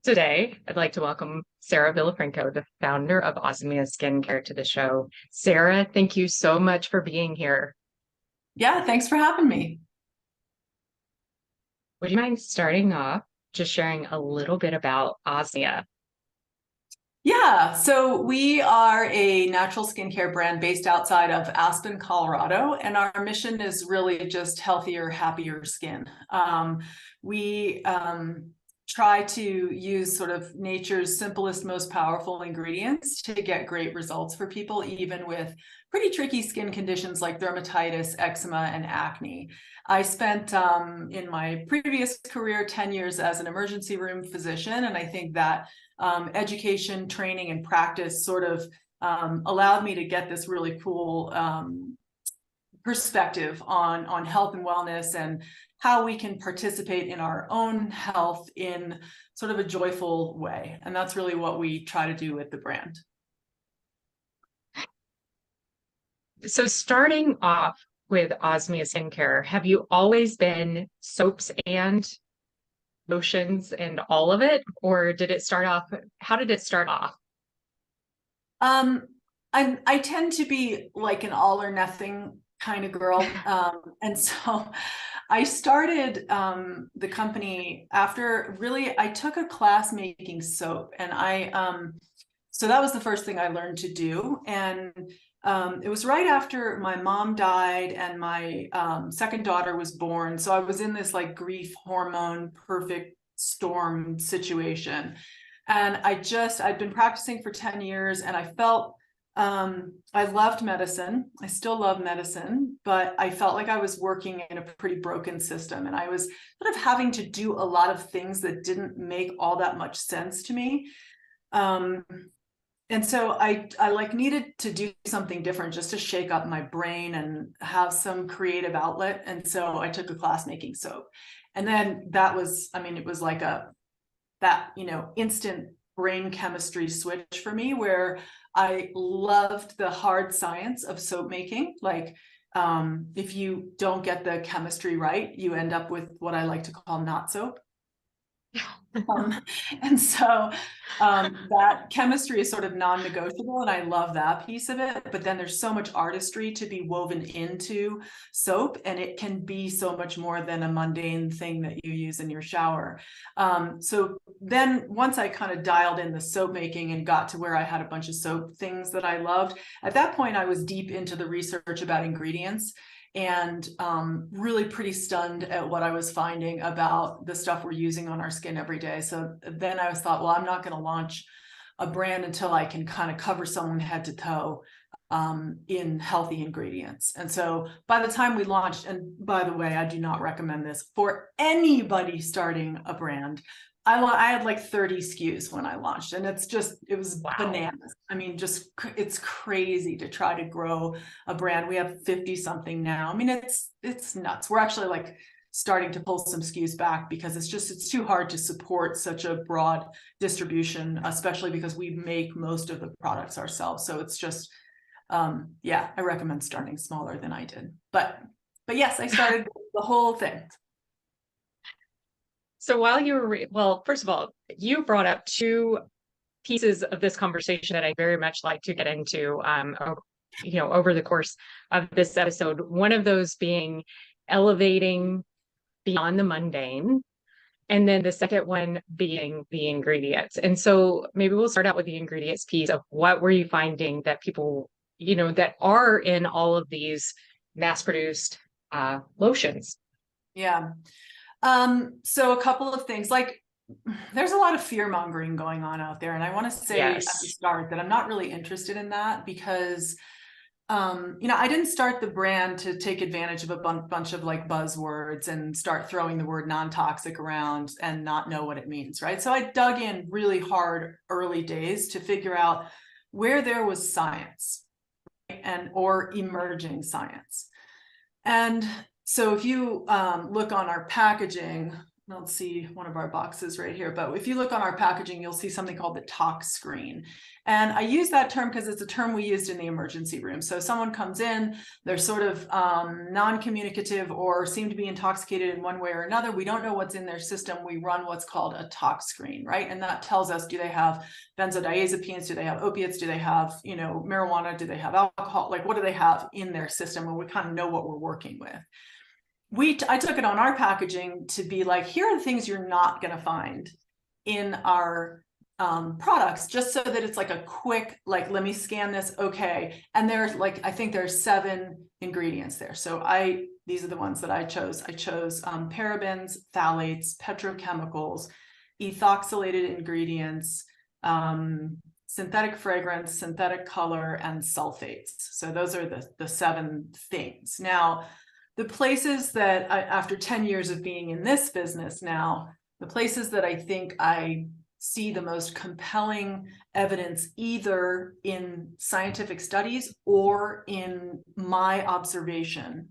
Today, I'd like to welcome Sarah Villafranco, the founder of Osmia Skincare, to the show. Sarah, thank you so much for being here. Yeah, thanks for having me. Would you mind starting off just sharing a little bit about Osmia? Yeah, so we are a natural skincare brand based outside of Aspen, Colorado, and our mission is really just healthier, happier skin. We try to use sort of nature's simplest, most powerful ingredients to get great results for people, even with pretty tricky skin conditions like dermatitis, eczema, and acne. I spent in my previous career 10 years as an emergency room physician, and I think that education, training, and practice sort of allowed me to get this really cool perspective on health and wellness and how we can participate in our own health in sort of a joyful way. And that's really what we try to do with the brand. So, starting off with Osmia Skincare, have you always been soaps and lotions and all of it? Or did it start off? How did it start off? Um, I tend to be like an all or nothing kind of girl. And so I started the company after really, I took a class making soap, and so that was the first thing I learned to do. And it was right after my mom died and my second daughter was born. So I was in this like grief hormone perfect storm situation. And I'd been practicing for 10 years, and I felt I loved medicine. I still love medicine, but I felt like I was working in a pretty broken system. And I was sort of having to do a lot of things that didn't make all that much sense to me. Um, and so I like needed to do something different just to shake up my brain and have some creative outlet. And so I took a class making soap. And then that was, I mean, it was like instant brain chemistry switch for me, where I loved the hard science of soap making. Like, if you don't get the chemistry right, you end up with what I like to call not soap. Um, and so that chemistry is sort of non-negotiable, and I love that piece of it. But then there's so much artistry to be woven into soap, and it can be so much more than a mundane thing that you use in your shower. So then once I kind of dialed in the soap making and got to where I had a bunch of soap things that I loved, at that point I was deep into the research about ingredients, and really pretty stunned at what I was finding about the stuff we're using on our skin every day. So then I thought, well, I'm not going to launch a brand until I can kind of cover someone head to toe in healthy ingredients. And so by the time we launched, and by the way, I do not recommend this for anybody starting a brand. I had like 30 SKUs when I launched, and it was Wow. bananas. I mean, it's crazy to try to grow a brand. We have 50 something now. I mean, it's nuts. We're actually like starting to pull some SKUs back because it's too hard to support such a broad distribution, especially because we make most of the products ourselves. So it's just, yeah, I recommend starting smaller than I did. But yes, I started the whole thing. So while you were, well, first of all, you brought up two pieces of this conversation that I very much like to get into, over the course of this episode. One of those being elevating beyond the mundane, and then the second one being the ingredients. And so maybe we'll start out with the ingredients piece of what were you finding that people, that are in all of these mass-produced lotions. Yeah. So a couple of things, like there's a lot of fear mongering going on out there. And I want to say at the Yes. start that I'm not really interested in that because, I didn't start the brand to take advantage of a bunch of like buzzwords and start throwing the word non-toxic around and not know what it means, right? So I dug in really hard early days to figure out where there was science, right? Or emerging science. And so if you look on our packaging, I don't see one of our boxes right here, but if you look on our packaging, you'll see something called the tox screen. And I use that term because it's a term we used in the emergency room. So someone comes in, they're sort of non-communicative or seem to be intoxicated in one way or another. We don't know what's in their system. We run what's called a tox screen, right? And that tells us, do they have benzodiazepines? Do they have opiates? Do they have, marijuana? Do they have alcohol? Like, what do they have in their system? And we kind of know what we're working with. I took it on our packaging to be like, here are the things you're not going to find in our products, just so that it's like a quick, like, let me scan this. Okay. And there's like, I think there's 7 ingredients there. So these are the ones that I chose. I chose parabens, phthalates, petrochemicals, ethoxylated ingredients, synthetic fragrance, synthetic color, and sulfates. So those are the 7 things. Now, the places that after 10 years of being in this business now, the places that I think I see the most compelling evidence, either in scientific studies or in my observation,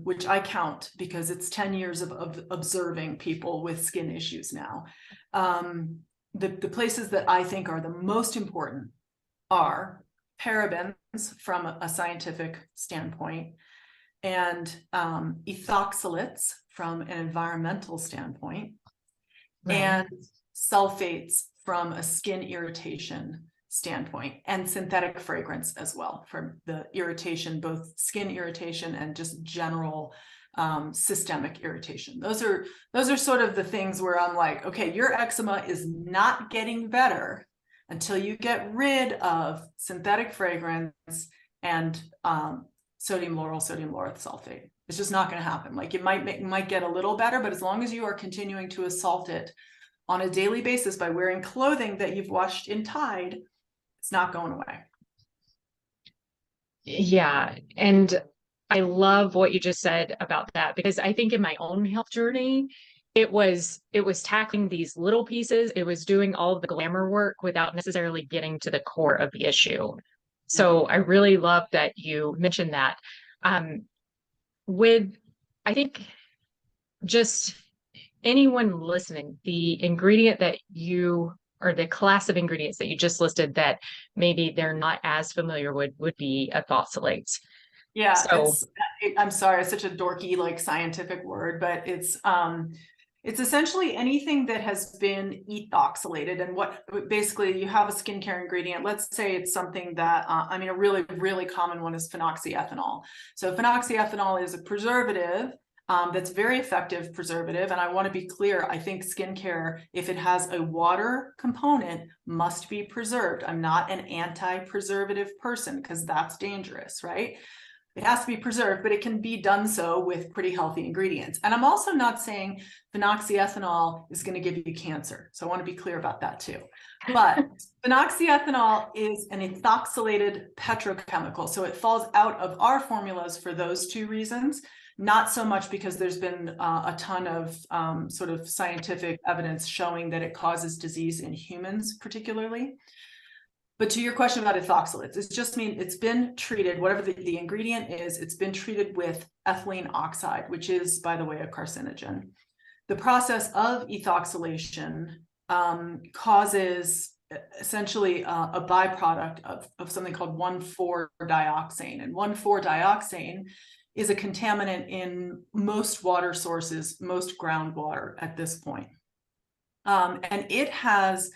which I count because it's 10 years of observing people with skin issues now. The places that I think are the most important are parabens from a scientific standpoint, and ethoxylates from an environmental standpoint, right, and sulfates from a skin irritation standpoint, and synthetic fragrance as well for the irritation, both skin irritation and just general systemic irritation. Those are sort of the things where I'm like, okay, your eczema is not getting better until you get rid of synthetic fragrance and sodium lauryl sulfate. It's just not going to happen. Like, it might get a little better, but as long as you are continuing to assault it on a daily basis by wearing clothing that you've washed in Tide, it's not going away. Yeah. And I love what you just said about that, because I think in my own health journey, it was tackling these little pieces. It was doing all of the glamour work without necessarily getting to the core of the issue. So I really love that you mentioned that. I think just anyone listening, the ingredient that or the class of ingredients that you just listed that maybe they're not as familiar with would be ethoxylates. Yeah, so I'm sorry, it's such a dorky, like, scientific word, but it's essentially anything that has been ethoxylated. And what basically, you have a skincare ingredient. Let's say it's something that a really, really common one is phenoxyethanol. So phenoxyethanol is a preservative that's very effective preservative. And I want to be clear, I think skincare, if it has a water component, must be preserved. I'm not an anti-preservative person, because that's dangerous, right? It has to be preserved, but it can be done so with pretty healthy ingredients. And I'm also not saying phenoxyethanol is going to give you cancer. So I want to be clear about that too. But phenoxyethanol is an ethoxylated petrochemical. So it falls out of our formulas for those 2 reasons, not so much because there's been a ton of sort of scientific evidence showing that it causes disease in humans particularly. But to your question about ethoxylates, it's just it's been treated, whatever the ingredient is, it's been treated with ethylene oxide, which is, by the way, a carcinogen. The process of ethoxylation causes essentially a byproduct of something called 1,4-dioxane. And 1,4-dioxane is a contaminant in most water sources, most groundwater at this point. And it has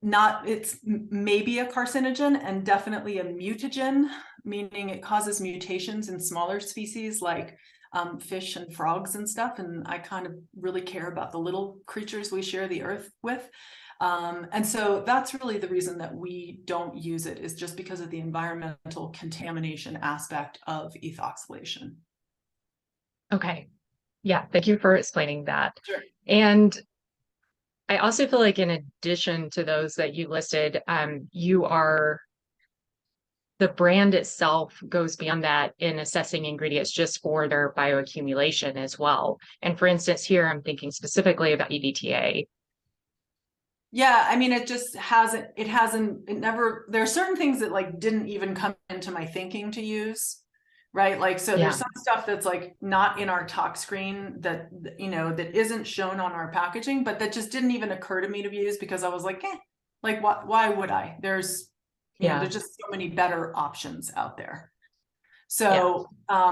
it's maybe a carcinogen and definitely a mutagen, meaning it causes mutations in smaller species like fish and frogs and stuff. And I kind of really care about the little creatures we share the earth with. And so that's really the reason that we don't use it, is just because of the environmental contamination aspect of ethoxylation. Okay. Yeah. Thank you for explaining that. Sure. And I also feel like in addition to those that you listed, the brand itself goes beyond that in assessing ingredients just for their bioaccumulation as well. And for instance, here I'm thinking specifically about EDTA. Yeah, it never, there are certain things that like didn't even come into my thinking to use, right? Like, so there's Yeah. some stuff that's like not in our talk screen that, you know, that isn't shown on our packaging, but that just didn't even occur to me to use because I was like, like, why would I? There's, you know, Yeah. there's just so many better options out there. Yeah. So,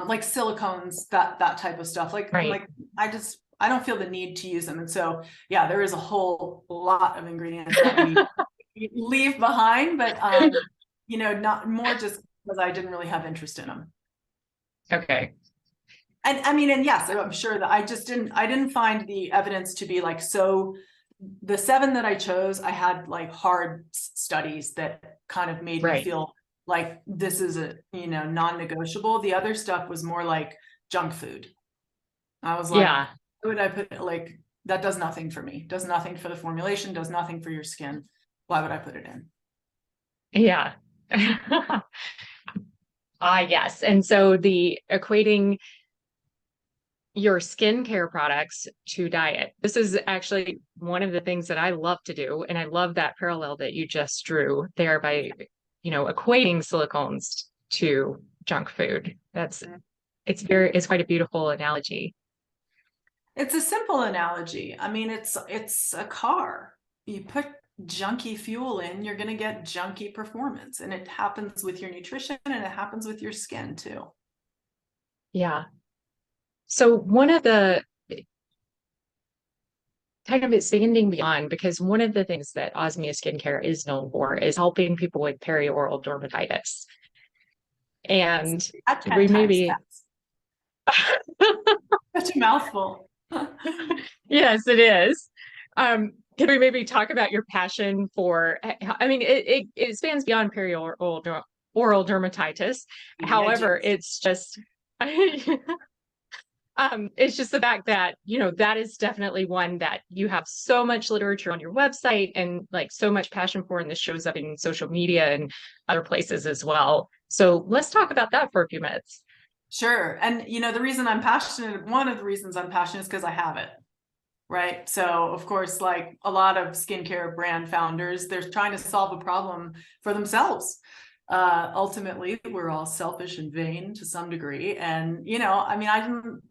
like silicones, that type of stuff, like, Right. I don't feel the need to use them. And so, yeah, there is a whole lot of ingredients that we leave behind, but, you know, not more just because I didn't really have interest in them. Okay. And I mean, and yes, I'm sure that I didn't find the evidence to be like, so the 7 that I chose, I had like hard studies that kind of made me Right. feel like this is a, you know, non-negotiable. The other stuff was more like junk food. I was like, Yeah. why would I put it, like, that does nothing for me, does nothing for the formulation, does nothing for your skin. Why would I put it in? Yeah. Ah, yes. And so the equating your skincare products to diet. This is actually one of the things that I love to do. And I love that parallel that you just drew there by, equating silicones to junk food. It's quite a beautiful analogy. It's a simple analogy. I mean, it's a car. You put junky fuel in, you're going to get junky performance. And it happens with your nutrition and it happens with your skin too. Yeah. So one of the kind of expanding beyond, because one of the things that Osmia Skincare is known for is helping people with perioral dermatitis. And At could 10 we times maybe fast. Such a mouthful. Yes, it is. Can we maybe talk about your passion for, I mean, it spans beyond oral dermatitis. The However, edges. it's just the fact that, that is definitely one that you have so much literature on your website and like so much passion for, and this shows up in social media and other places as well. So let's talk about that for a few minutes. Sure. And you know, the reason I'm passionate, one of the reasons I'm passionate is because I have it. Right. So, of course, like a lot of skincare brand founders, they're trying to solve a problem for themselves. Ultimately, we're all selfish and vain to some degree. And, you know, I mean,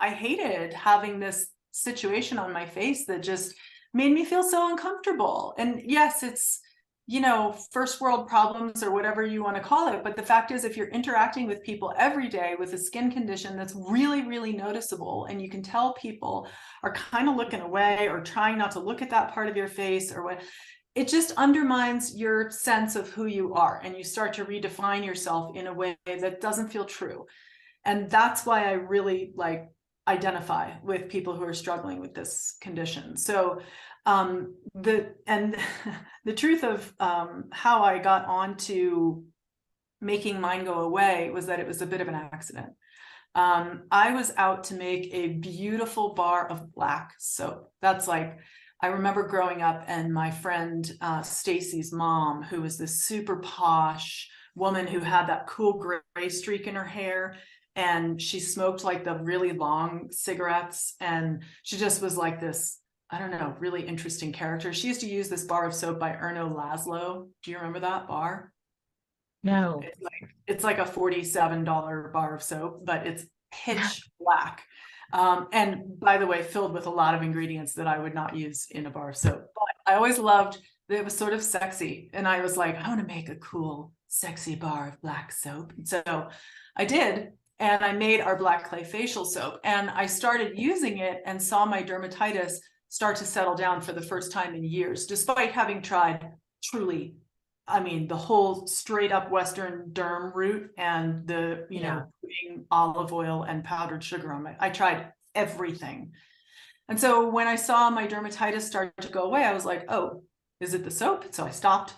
I hated having this situation on my face that just made me feel so uncomfortable. And yes, it's, you know, first world problems or whatever you want to call it. But the fact is, if you're interacting with people every day with a skin condition that's really, really noticeable, and you can tell people are kind of looking away or trying not to look at that part of your face or what, it just undermines your sense of who you are. And you start to redefine yourself in a way that doesn't feel true. And that's why I really like identify with people who are struggling with this condition. So the truth of how I got onto making mine go away was that it was a bit of an accident. I was out to make a beautiful bar of black soap. That's like, I remember growing up and my friend Stacy's mom, who was this super posh woman who had that cool gray streak in her hair, and she smoked like the really long cigarettes, and she just was like this, I don't know, really interesting character. She used to use this bar of soap by Erno Laszlo. Do you remember that bar? No. It's like a $47 bar of soap, but it's pitch black. And by the way, filled with a lot of ingredients that I would not use in a bar of soap. But I always loved that it was sort of sexy. And I was like, I want to make a cool, sexy bar of black soap. And so I did. And I made our black clay facial soap. And I started using it and saw my dermatitis start to settle down for the first time in years, despite having tried truly, I mean, the whole straight up Western derm route and the, you know, putting olive oil and powdered sugar on I tried everything. And so when I saw my dermatitis start to go away, I was like, oh, is it the soap? So I stopped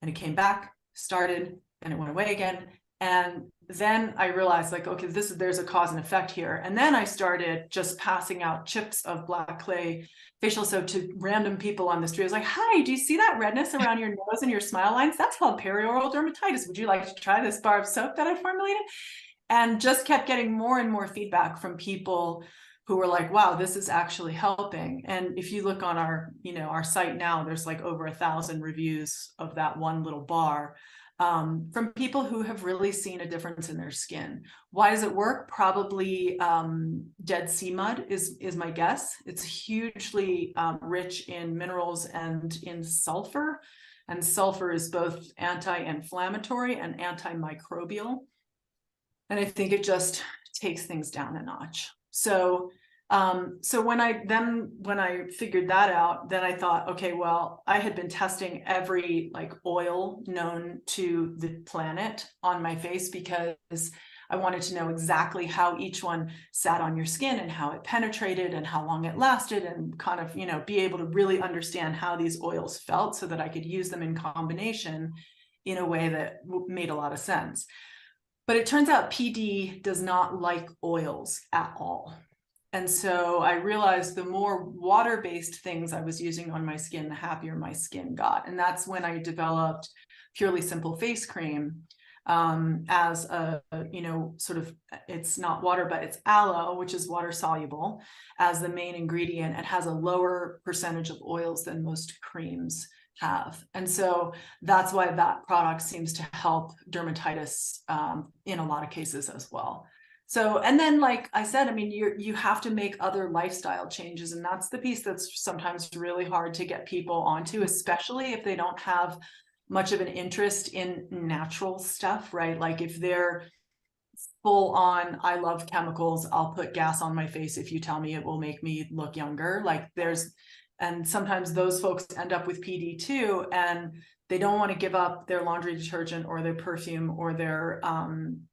and it came back, started, and it went away again. And then I realized like, okay, there's a cause and effect here. And then I started just passing out chips of black clay facial soap to random people on the street. I was like, hi, do you see that redness around your nose and your smile lines? That's called perioral dermatitis. Would you like to try this bar of soap that I formulated? And just kept getting more and more feedback from people who were like, wow, this is actually helping. And if you look on our, you know, our site now, there's like over 1,000 reviews of that one little bar. from people who have really seen a difference in their skin. Why does it work? Probably Dead Sea mud is my guess. It's hugely rich in minerals and in sulfur. And sulfur is both anti-inflammatory and antimicrobial. And I think it just takes things down a notch. So when I figured that out, then I thought, okay, well, I had been testing every like oil known to the planet on my face because I wanted to know exactly how each one sat on your skin and how it penetrated and how long it lasted, and kind of, be able to really understand how these oils felt so that I could use them in combination in a way that made a lot of sense. But it turns out PD does not like oils at all. And so I realized the more water-based things I was using on my skin, the happier my skin got. And that's when I developed Purely Simple Face Cream as a, sort of, it's not water, but it's aloe, which is water soluble, as the main ingredient. It has a lower percentage of oils than most creams have. And so that's why that product seems to help dermatitis in a lot of cases as well. So, and then, like I said, I mean, you have to make other lifestyle changes. And that's the piece that's sometimes really hard to get people onto, especially if they don't have much of an interest in natural stuff, right? Like if they're full on, I love chemicals, I'll put gas on my face if you tell me it will make me look younger. Like and sometimes those folks end up with PD too, and they don't want to give up their laundry detergent or their perfume or their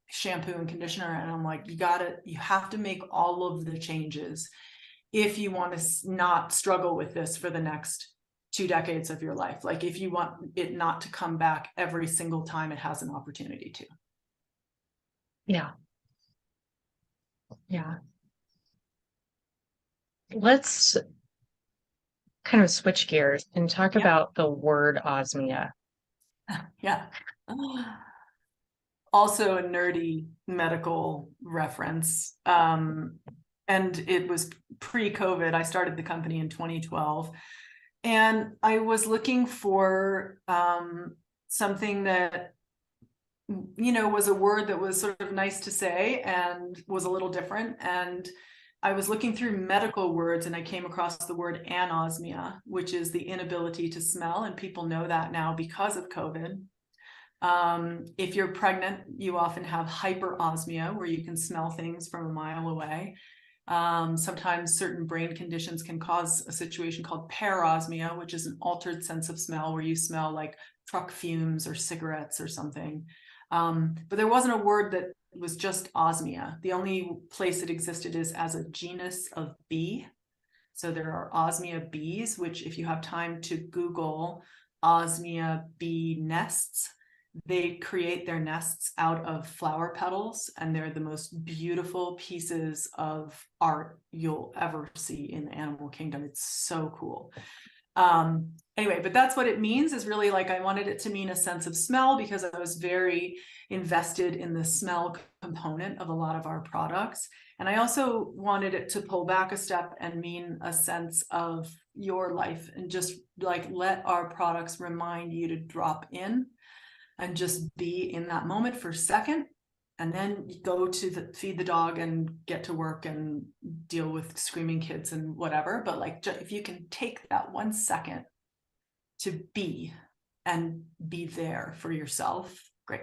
shampoo and conditioner. And I'm like, you have to make all of the changes if you want to not struggle with this for the next 2 decades of your life. Like if you want it not to come back every single time it has an opportunity to. Yeah. Yeah. Let's kind of switch gears and talk about the word osmia. Yeah. Also a nerdy medical reference. And it was pre-COVID. I started the company in 2012. And I was looking for something that, was a word that was sort of nice to say and was a little different. And I was looking through medical words and I came across the word anosmia, which is the inability to smell. And people know that now because of COVID. If you're pregnant, you often have hyperosmia, where you can smell things from a mile away. Sometimes certain brain conditions can cause a situation called parosmia, which is an altered sense of smell, where you smell like truck fumes or cigarettes or something. But there wasn't a word that was just osmia. The only place it existed is as a genus of bee. So there are osmia bees, which if you have time to Google osmia bee nests, they create their nests out of flower petals, and they're the most beautiful pieces of art you'll ever see in the animal kingdom. It's so cool. Anyway, but that's what it means, is really like I wanted it to mean a sense of smell, because I was very invested in the smell component of a lot of our products. And I also wanted it to pull back a step and mean a sense of your life, and just like let our products remind you to drop in and just be in that moment for a second, and then go to feed the dog and get to work and deal with screaming kids and whatever. But like, if you can take that 1 second to be and be there for yourself, great.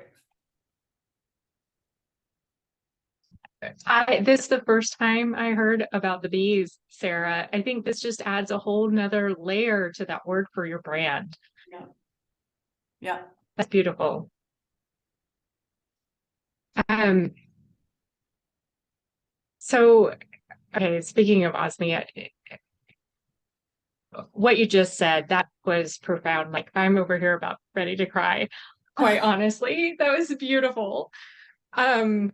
This is the first time I heard about the bees, Sarah. I think this just adds a whole nother layer to that word for your brand. Yeah. Yeah. That's beautiful. So, okay, speaking of osmia, what you just said, that was profound. Like I'm over here about ready to cry, quite honestly. That was beautiful. And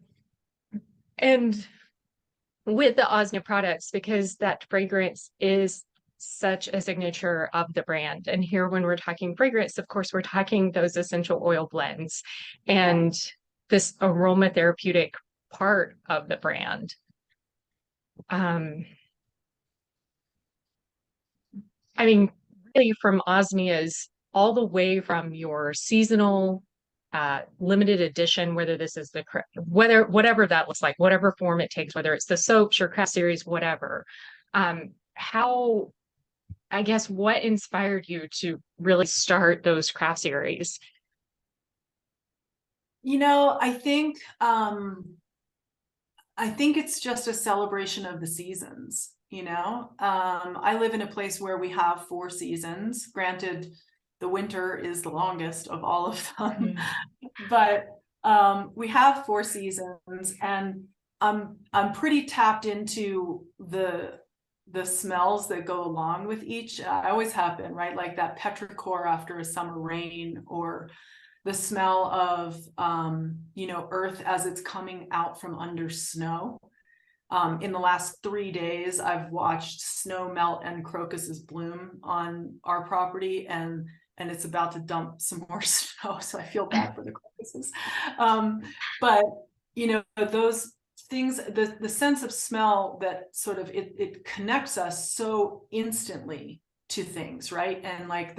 with the Osmia products, because that fragrance is such a signature of the brand. And here, when we're talking fragrance, of course, we're talking those essential oil blends and this aromatherapeutic part of the brand. I mean, really from Osmia's, all the way from your seasonal limited edition, whether this is whatever that looks like, whatever form it takes, whether it's the soaps or craft series, whatever. How, I guess, what inspired you to really start those craft series? I think it's just a celebration of the seasons. I live in a place where we have 4 seasons. Granted, the winter is the longest of all of them, but we have 4 seasons, and I'm pretty tapped into the smells that go along with each. I always have been, right? Like that petrichor after a summer rain, or the smell of earth as it's coming out from under snow. In the last 3 days, I've watched snow melt and crocuses bloom on our property, and it's about to dump some more snow, so I feel bad for the crocuses. But those things, the sense of smell, that sort of it connects us so instantly to things, right? And like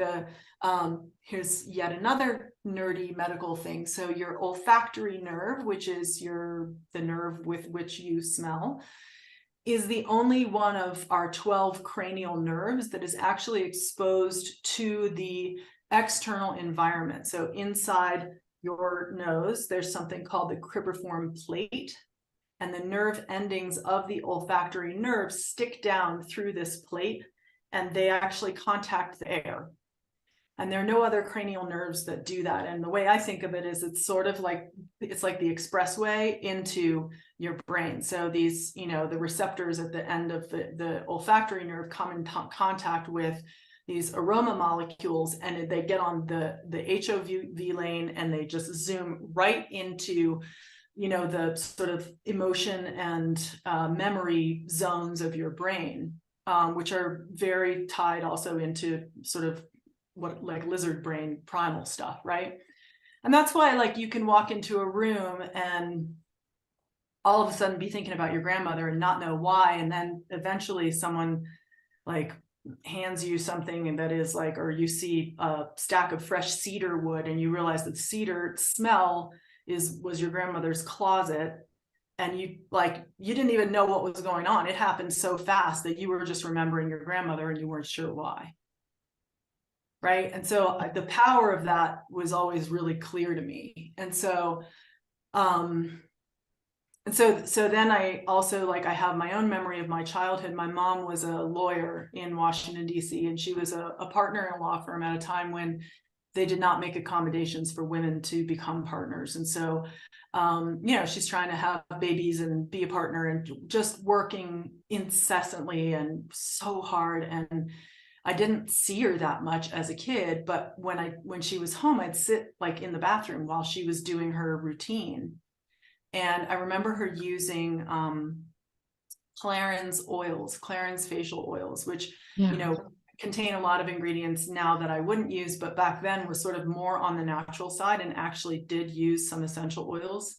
here's yet another nerdy medical thing. So your olfactory nerve, which is the nerve with which you smell, is the only one of our 12 cranial nerves that is actually exposed to the external environment. So inside your nose, there's something called the cribriform plate, and the nerve endings of the olfactory nerve stick down through this plate, and they actually contact the air. And there are no other cranial nerves that do that. And the way I think of it is it's sort of like, it's like the expressway into your brain. So these, the receptors at the end of the olfactory nerve come in contact with these aroma molecules, and they get on the HOV lane, and they just zoom right into, the sort of emotion and memory zones of your brain, which are very tied also into sort of what, like, lizard brain primal stuff, right? And that's why, like, you can walk into a room and all of a sudden be thinking about your grandmother and not know why, and then eventually someone like hands you something that is like, or you see a stack of fresh cedar wood and you realize that cedar smell was your grandmother's closet, and you didn't even know what was going on. It happened so fast that you were just remembering your grandmother and you weren't sure why. Right. And so the power of that was always really clear to me. And so then I also, I have my own memory of my childhood. My mom was a lawyer in Washington, D.C., and she was a partner in a law firm at a time when they did not make accommodations for women to become partners. And so, she's trying to have babies and be a partner and just working incessantly and so hard. And I didn't see her that much as a kid, but when she was home, I'd sit like in the bathroom while she was doing her routine. And I remember her using Clarins facial oils, which, contain a lot of ingredients now that I wouldn't use, but back then was sort of more on the natural side and actually did use some essential oils.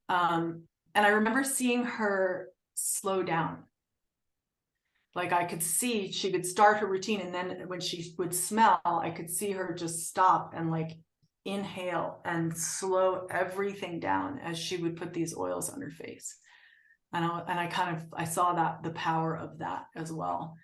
And I remember seeing her slow down. Like, I could see she would start her routine, and then when she would smell, I could see her just stop and like inhale and slow everything down as she would put these oils on her face. And I saw that, the power of that as well.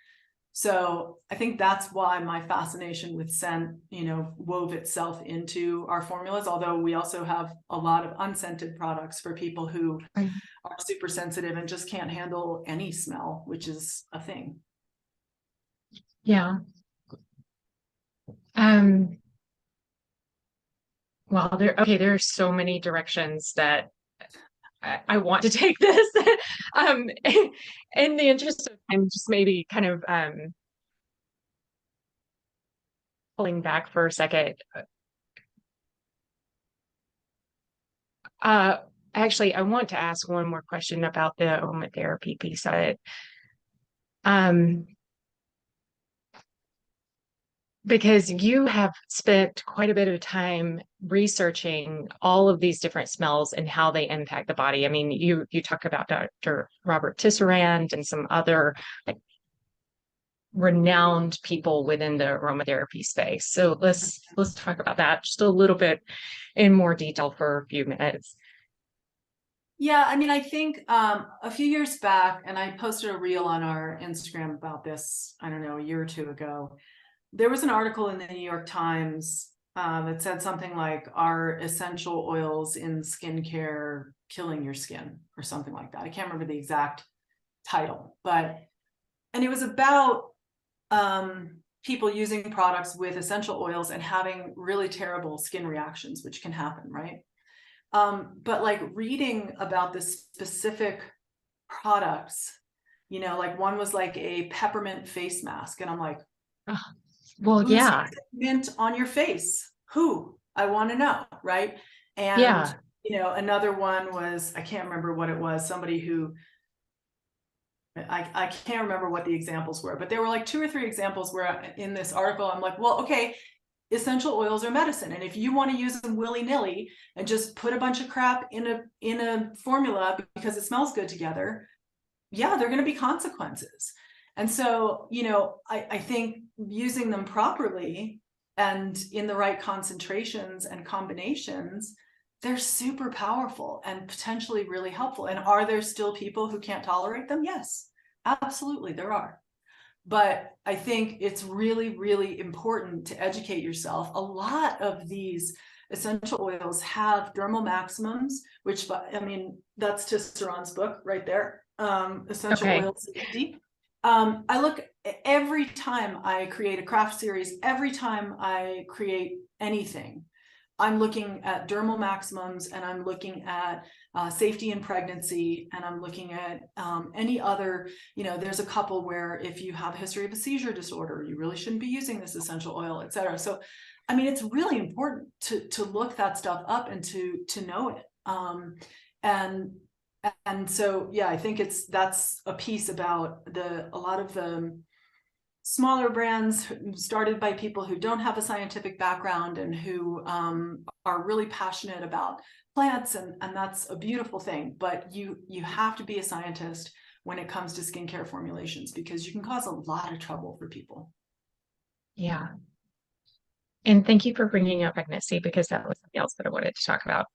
So I think that's why my fascination with scent, wove itself into our formulas, although we also have a lot of unscented products for people who are super sensitive and just can't handle any smell, which is a thing. Yeah. Well, there are so many directions that I want to take this. In the interest of time, just maybe kind of pulling back for a second. Actually, I want to ask one more question about the aromatherapy piece of it. Because you have spent quite a bit of time researching all of these different smells and how they impact the body. I mean, you talk about Dr. Robert Tisserand and some other renowned people within the aromatherapy space. So let's talk about that just a little bit in more detail for a few minutes. Yeah, I mean, I think a few years back, and I posted a reel on our Instagram about this, I don't know, a year or two ago. There was an article in the New York Times that said something like, "Are essential oils in skincare killing your skin?" or something like that. I can't remember the exact title, and it was about people using products with essential oils and having really terrible skin reactions, which can happen, right? But like reading about the specific products, like one was like a peppermint face mask, and I'm like, Oh, well, who's yeah, mint on your face? Who? I want to know, right? And yeah, another one was, I can't remember what it was, somebody who I can't remember what the examples were, but there were like 2 or 3 examples where in this article, I'm like, well, okay, essential oils are medicine. And if you want to use them willy-nilly and just put a bunch of crap in a formula because it smells good together, yeah, there are going to be consequences. And so, I think using them properly and in the right concentrations and combinations, they're super powerful and potentially really helpful. And are there still people who can't tolerate them? Yes, absolutely, there are. But I think it's really, really important to educate yourself. A lot of these essential oils have dermal maximums, which, I mean, that's Tisserand's book right there, Essential okay, Oil Safety. I look every time I create a craft series, every time I create anything, I'm looking at dermal maximums, and I'm looking at safety in pregnancy, and I'm looking at any other, there's a couple where if you have a history of a seizure disorder, you really shouldn't be using this essential oil, et cetera. So, I mean, it's really important to look that stuff up and to know it. And so, yeah, I think that's a piece about a lot of the smaller brands started by people who don't have a scientific background and who are really passionate about plants, and that's a beautiful thing. But you have to be a scientist when it comes to skincare formulations, because you can cause a lot of trouble for people. yeah. And thank you for bringing up pregnancy, because that was something else that I wanted to talk about.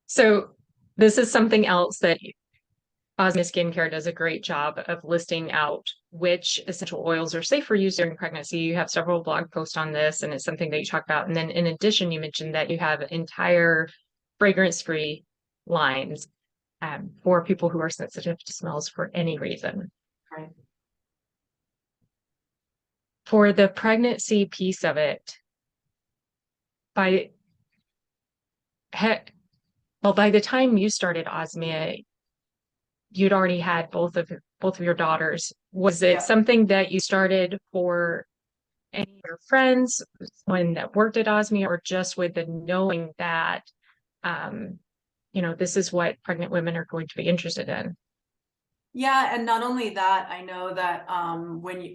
So this is something else that Osmia Skincare does a great job of listing out which essential oils are safe for use during pregnancy. You have several blog posts on this, and it's something that you talk about. And then in addition, you mentioned that you have entire fragrance-free lines for people who are sensitive to smells for any reason. Right. For the pregnancy piece of it, by by the time you started Osmia, you'd already had both of your daughters. Was it Yeah. something that you started for any of your friends, someone that worked at Osmia, or just with the knowing that this is what pregnant women are going to be interested in? Yeah, and not only that, I know that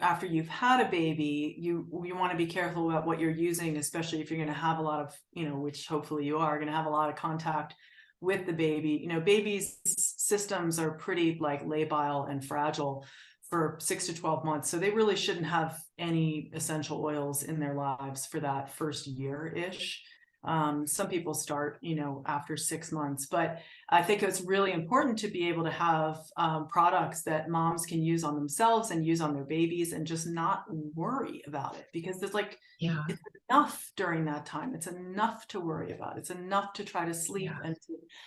after you've had a baby, you want to be careful about what you're using, especially if you're going to have a lot of, which hopefully you are going to have a lot of contact with the baby. Babies' systems are pretty like labile and fragile for 6 to 12 months, so they really shouldn't have any essential oils in their lives for that first year-ish. Some people start, after 6 months, but I think it's really important to be able to have products that moms can use on themselves and use on their babies and just not worry about it, because there's Yeah, it's enough during that time. It's enough to worry about. It's enough to try to sleep. yeah, And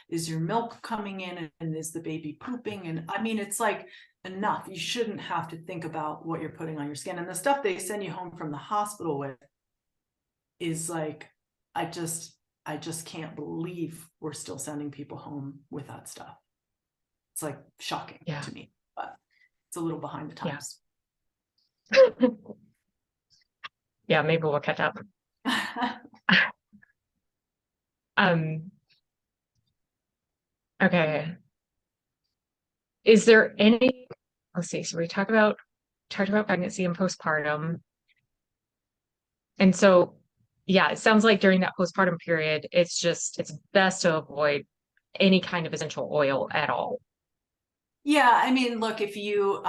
is your milk coming in, and is the baby pooping? And I mean, it's like enough. You shouldn't have to think about what you're putting on your skin. And the stuff they send you home from the hospital with is like, I just can't believe we're still sending people home with that stuff. It's like shocking yeah, to me, but it's a little behind the yeah. times. Yeah, maybe we'll catch up. Um, okay. Is there any, let's see, so we talked about pregnancy and postpartum. And so, yeah, it sounds like during that postpartum period, it's best to avoid any kind of essential oil at all. Yeah, I mean, look, if you,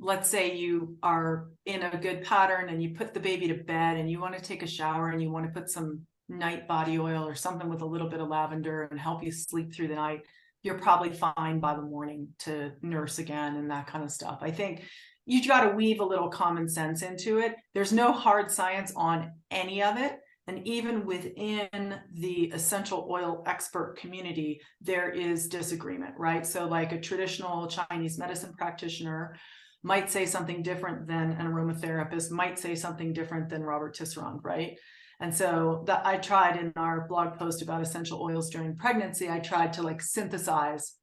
let's say you are in a good pattern and you put the baby to bed and you want to take a shower and you want to put some night body oil or something with a little bit of lavender and help you sleep through the night, you're probably fine by the morning to nurse again and that kind of stuff. I think you got to weave a little common sense into it. There's no hard science on any of it. And even within the essential oil expert community, there is disagreement, right? So like a traditional Chinese medicine practitioner might say something different than an aromatherapist, might say something different than Robert Tisserand, right? And so that I tried in our blog post about essential oils during pregnancy, I tried to like synthesize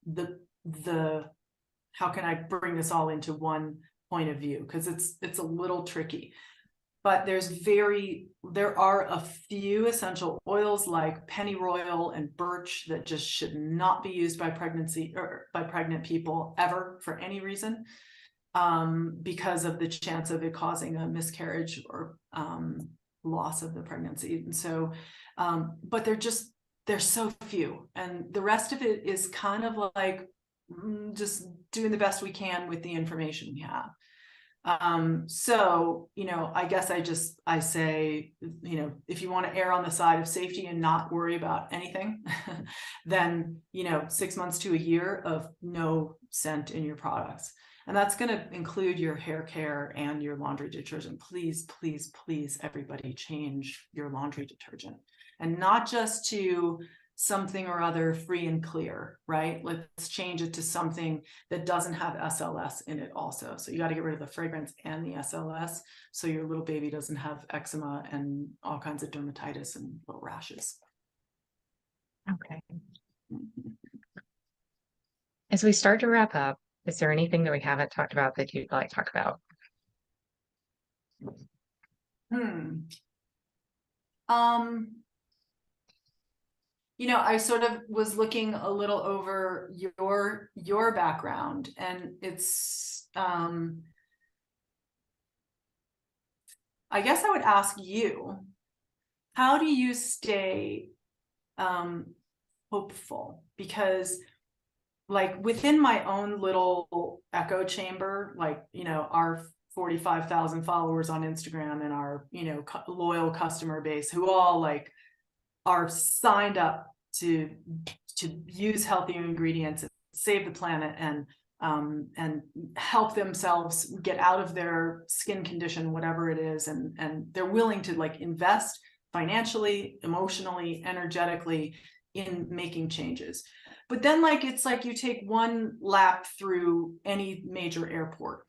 the how can I bring this all into one point of view? Because it's a little tricky. But there are a few essential oils like pennyroyal and birch that just should not be used by pregnancy or by pregnant people ever for any reason, because of the chance of it causing a miscarriage or loss of the pregnancy. And so, but they're so few, and the rest of it is kind of like just doing the best we can with the information we have. So, I guess I say, if you want to err on the side of safety and not worry about anything, then, 6 months to a year of no scent in your products. And that's going to include your hair care and your laundry detergent. Please, please, please, everybody change your laundry detergent, and not just to something or other free and clear, right? Let's change it to something that doesn't have SLS in it also. So you got to get rid of the fragrance and the SLS so your little baby doesn't have eczema and all kinds of dermatitis and little rashes. Okay. As we start to wrap up, is there anything that we haven't talked about that you'd like to talk about? I sort of was looking a little over your background, and it's I guess I would ask you, how do you stay hopeful? Because like within my own little echo chamber, like, our 45,000 followers on Instagram and our, loyal customer base who all like are signed up to use healthier ingredients and save the planet and help themselves get out of their skin condition, whatever it is, and they're willing to like invest financially, emotionally, energetically in making changes. But then like it's like you take one lap through any major airport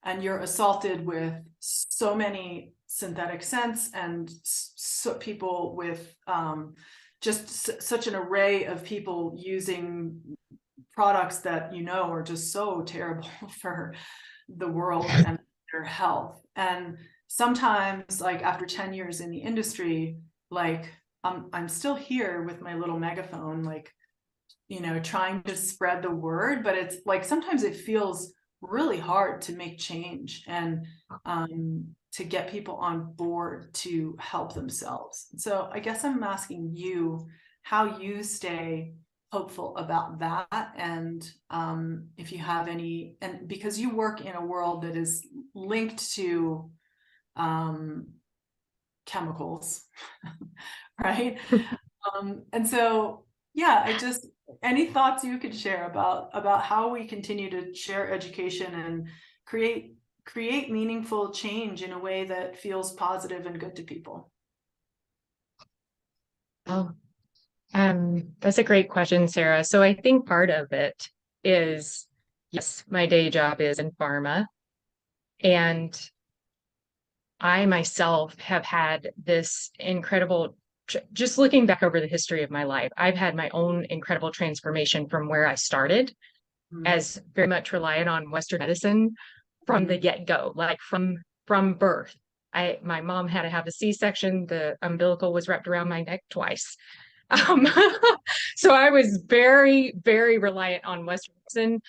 and you're assaulted with so many synthetic scents and so people with just such an array of people using products that are just so terrible for the world and their health. And sometimes like after 10 years in the industry, like I'm still here with my little megaphone, like, trying to spread the word, but it's like sometimes it feels really hard to make change and to get people on board to help themselves. So I guess I'm asking you how you stay hopeful about that, and if you have any, and because you work in a world that is linked to chemicals, right? And so, yeah, any thoughts you could share about how we continue to share education and create meaningful change in a way that feels positive and good to people? Oh, that's a great question, Sarah. So I think part of it is, yes, my day job is in pharma, and I myself have had this incredible, just looking back over the history of my life, I've had my own incredible transformation from where I started as very much reliant on Western medicine from the get-go, like from birth. My mom had to have a C-section. The umbilical was wrapped around my neck twice. So I was very, very reliant on Western medicine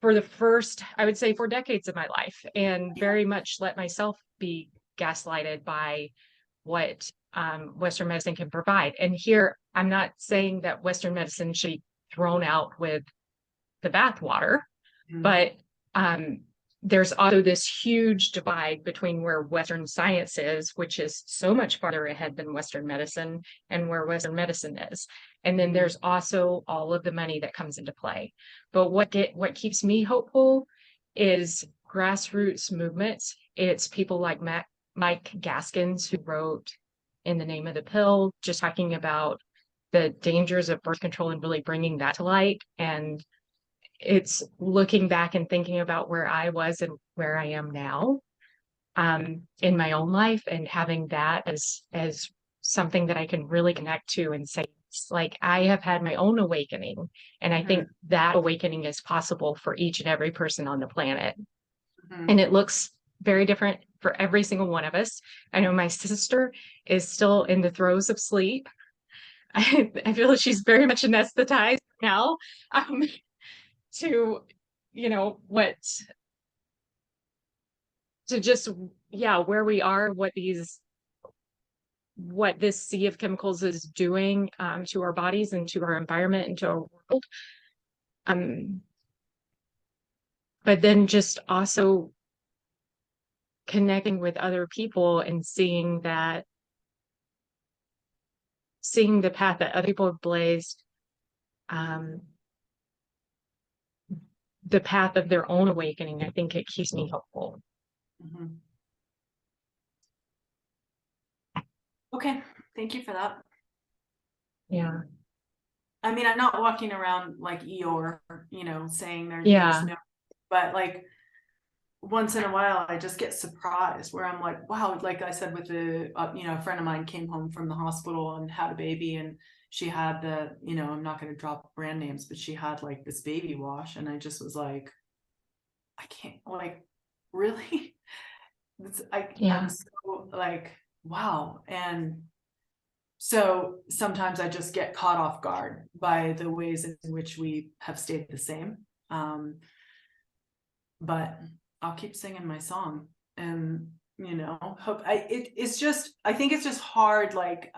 for the first, I would say, 4 decades of my life, and very much let myself be gaslighted by what Western medicine can provide. And here, I'm not saying that Western medicine should be thrown out with the bathwater. Mhm. But there's also this huge divide between where Western science is, which is so much farther ahead than Western medicine, and where Western medicine is. And then there's also all of the money that comes into play. But what keeps me hopeful is grassroots movements. It's people like Mike Gaskins, who wrote In the Name of the Pill, just talking about the dangers of birth control and really bringing that to light. And it's looking back and thinking about where I was and where I am now, in my own life, and having that as something that I can really connect to and say, it's like I have had my own awakening. And I think that awakening is possible for each and every person on the planet. Mhm. And it looks very different for every single one of us. I know my sister is still in the throes of sleep. I feel like she's very much anesthetized now. Um, to what to just yeah, where we are, what this sea of chemicals is doing, to our bodies and to our environment and to our world, um but then just also connecting with other people and seeing the path that other people have blazed, um the path of their own awakening. I think it keeps me hopeful. Mhm. Okay, thank you for that. Yeah. I mean, I'm not walking around like Eeyore, saying there needs Yeah. no, but like once in a while, I just get surprised where I'm like, wow, like I said, with a friend of mine came home from the hospital and had a baby, and she had I'm not going to drop brand names, but she had like this baby wash. And I just was like, I can't, like, really? I'm Yeah. so like, wow. And so sometimes I just get caught off guard by the ways in which we have stayed the same. Um, but I'll keep singing my song, and hope I think it's just hard, like,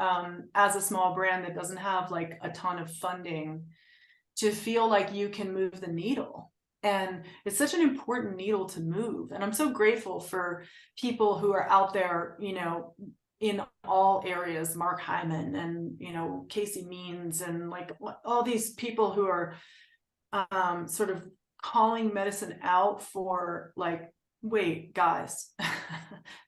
as a small brand that doesn't have like a ton of funding, to feel like you can move the needle. And it's such an important needle to move. And I'm so grateful for people who are out there, in all areas, Mark Hyman and, Casey Means, and like all these people who are sort of calling medicine out for like, wait, guys,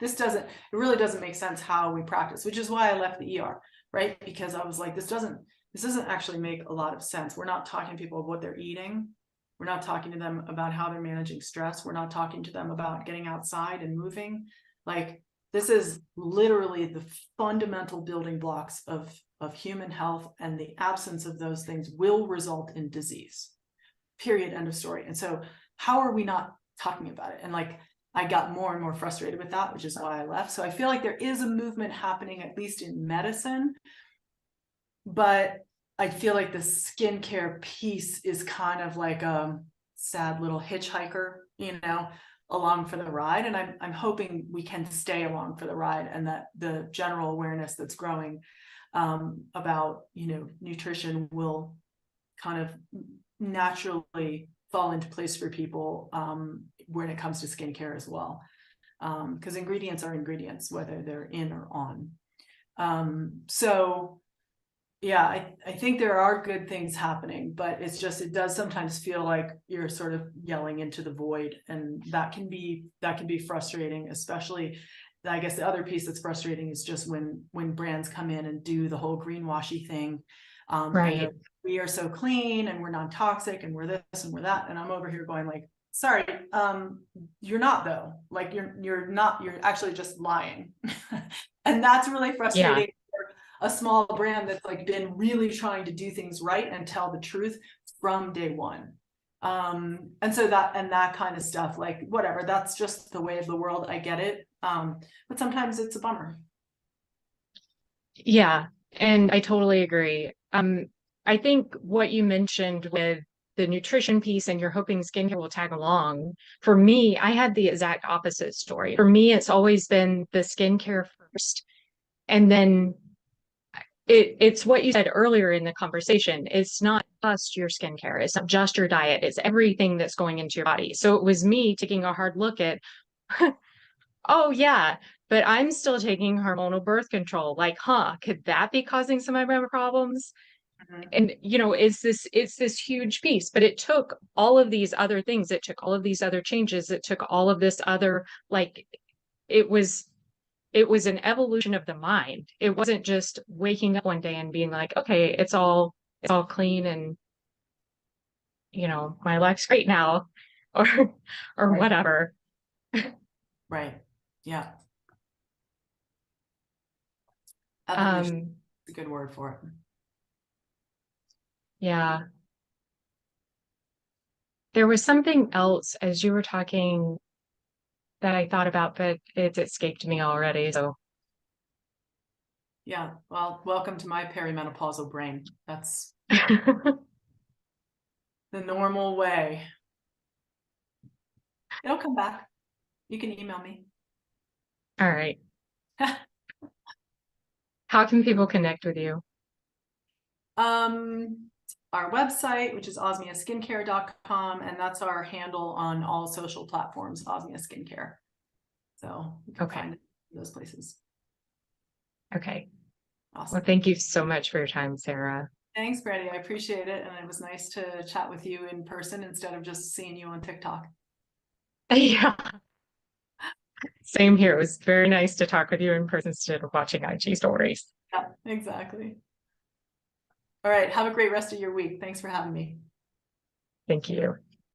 it really doesn't make sense how we practice, which is why I left the ER, right? Because I was like, this doesn't actually make a lot of sense. We're not talking to people about what they're eating. We're not talking to them about how they're managing stress. We're not talking to them about getting outside and moving. Like, this is literally the fundamental building blocks of human health, and the absence of those things will result in disease. Period. End of story. And so how are we not talking about it? And like, I got more and more frustrated with that, which is why I left. So I feel like there is a movement happening, at least in medicine, but I feel like the skincare piece is kind of like a sad little hitchhiker, along for the ride. And I'm hoping we can stay along for the ride, and that the general awareness that's growing about, nutrition will kind of naturally fall into place for people, when it comes to skincare as well. Because ingredients are ingredients, whether they're in or on. So yeah, I think there are good things happening, but it does sometimes feel like you're sort of yelling into the void, and that can be frustrating, especially. I guess the other piece that's frustrating is just when brands come in and do the whole greenwashy thing, and we are so clean and we're non-toxic and we're this and we're that, and I'm over here going like, sorry, you're not, though. Like, you're not, you're actually just lying. And that's really frustrating. Yeah. A small brand that's like been really trying to do things right and tell the truth from day one. And so that kind of stuff, like, whatever, that's just the way of the world. I get it. But sometimes it's a bummer. Yeah, and I totally agree. I think what you mentioned with the nutrition piece and you're hoping skincare will tag along. For me, I had the exact opposite story. For me, it's always been the skincare first. And then it's what you said earlier in the conversation. It's not just your skincare. It's not just your diet. It's everything that's going into your body. So it was me taking a hard look at, oh yeah, but I'm still taking hormonal birth control. Like, could that be causing some of my problems? Mhm. And it's this huge piece, but it took all of these other things. It took all of these other changes. It took all of this other, like, it was it was an evolution of the mind. It wasn't just waking up one day and being like, okay, it's all clean and my life's great now, or or Right. whatever. Right. Yeah. Evolution Um, is a good word for it. yeah. There was something else as you were talking that I thought about, but it's escaped me already. So Yeah. Well, welcome to my perimenopausal brain. That's the normal way. It'll come back. You can email me. all right. How can people connect with you? Um, our website, which is osmiaskincare.com, and that's our handle on all social platforms, Osmia Skincare. So you can Okay. find it in those places. Okay. Well, Awesome. thank you so much for your time, Sarah. Thanks, Brady. I appreciate it. And it was nice to chat with you in person instead of just seeing you on TikTok. Yeah, same here. It was very nice to talk with you in person instead of watching IG stories. Yeah, exactly. All right. Have a great rest of your week. Thanks for having me. Thank you.